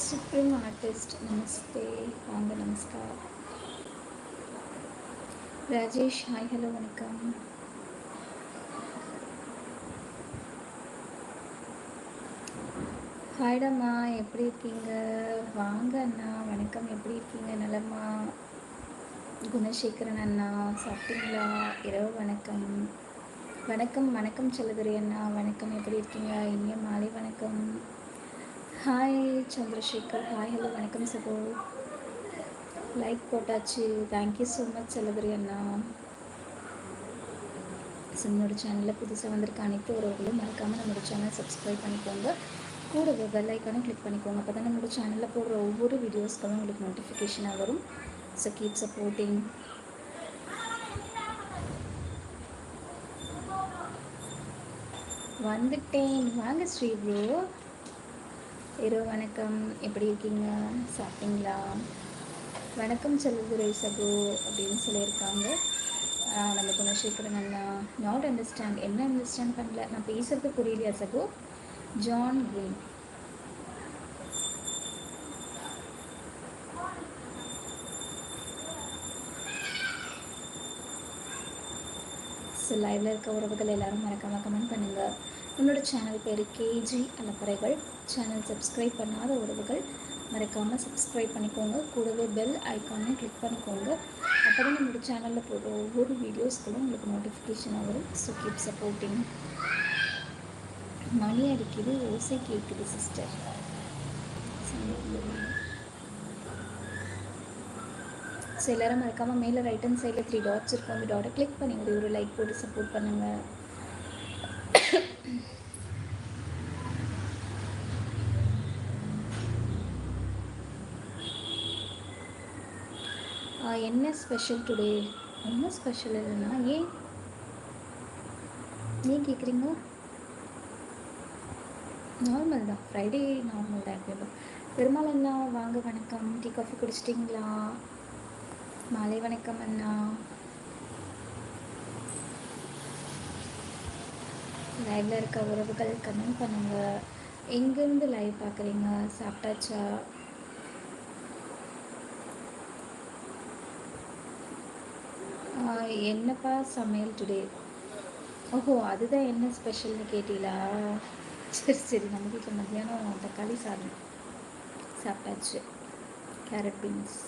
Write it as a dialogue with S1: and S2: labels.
S1: supreme artist नमस्ते वांग नमस्कार Rajesh hi hello वणक्कम ஹாய்டம்மா எப்படி இருக்கீங்க வாங்க அண்ணா வணக்கம் எப்படி இருக்கீங்க நலமா குணசேகரன் அண்ணா சாப்பிட்டீங்களா இரவு வணக்கம் வணக்கம் வணக்கம் செல்லதுரை அண்ணா வணக்கம் எப்படி இருக்கீங்க இனிய மாலை வணக்கம் ஹாய் சந்திரசேகர் ஹாய் ஹலோ வணக்கம் சகோ லைக் போட்டாச்சு தேங்க்யூ ஸோ மச் செல்லதுரை அண்ணா நம்மளோட சேனலில் புதுசாக வந்திருக்க அனைத்து உறவுகளும் மறக்காமல் நம்மளோட சேனல் சப்ஸ்கிரைப் பண்ணிக்கோங்க கூட பெல் ஐக்கானை கிளிக் பண்ணிக்கோங்க அப்போ தான் நம்மளோட சேனலில் போடுற ஒவ்வொரு வீடியோஸ்களும் உங்களுக்கு நோட்டிஃபிகேஷனாக வரும் ஸோ கீப் சப்போர்ட்டிங் வந்துட்டேன் வாங்க ஸ்ரீ ப்ரோ இரவு வணக்கம் எப்படி இருக்கீங்க சாப்பிட்டீங்களா வணக்கம் செல்லுதுரை சகோ அப்படின்னு சொல்லியிருக்காங்க நம்ம குணசேகரன் அண்ணா நாட் அண்டர்ஸ்டாண்ட் என்ன அண்டர்ஸ்டாண்ட் பண்ணல நான் பேசுறது புரியலையா சகோ ஜான் கிரீன் ஸோ லைவில் இருக்க உறவுகள் எல்லோரும் மறக்காமல் கமெண்ட் பண்ணுங்கள் நம்மளோட சேனல் பேர் கேஜி அலப்பறைகள் சேனல் சப்ஸ்கிரைப் பண்ணாத உறவுகள் மறக்காமல் சப்ஸ்கிரைப் பண்ணிக்கோங்க கூடவே பெல் ஐக்கானையும் கிளிக் பண்ணிக்கோங்க அப்போ தான் நம்மளோட சேனலில் போடுற ஒவ்வொரு வீடியோஸ்களும் உங்களுக்கு நோட்டிஃபிகேஷனாக வரும் ஸோ கீப் சப்போர்ட்டிங் மணி அடிக்குது ஓசை கேட்குது சிஸ்டர் ஸோ எல்லோரும் மறக்காமல் மேலே ரைட் ஹேண்ட் சைடில் 3 டாட்ஸ் இருக்கும் அந்த டாட்டை கிளிக் பண்ணி ஒரு லைக் போட்டு சப்போர்ட் பண்ணுங்கள் என்ன ஸ்பெஷல் டுடே என்ன ஸ்பெஷல் இல்லைன்னா ஏன் கேட்குறீங்க நார்மல் தான் ஃப்ரைடே நார்மல் தான் எப்பயும் பெருமாள் அண்ணா வாங்க வணக்கம் டீ காஃபி குடிச்சிட்டிங்களா மாலை வணக்கம் அண்ணா லைவில் இருக்க உறவுகள் கமெண்ட் பண்ணுங்கள் எங்கேருந்து லைவ் பார்க்குறீங்க சாப்பிட்டாச்சா என்னப்பா சமையல் டுடே ஓஹோ அதுதான் என்ன ஸ்பெஷல்னு கேட்டீங்களா சரி நம்ம வீட்டில் மத்தியானம் தக்காளி சாதம் சாப்பிட்டாச்சு கேரட் பீன்ஸ்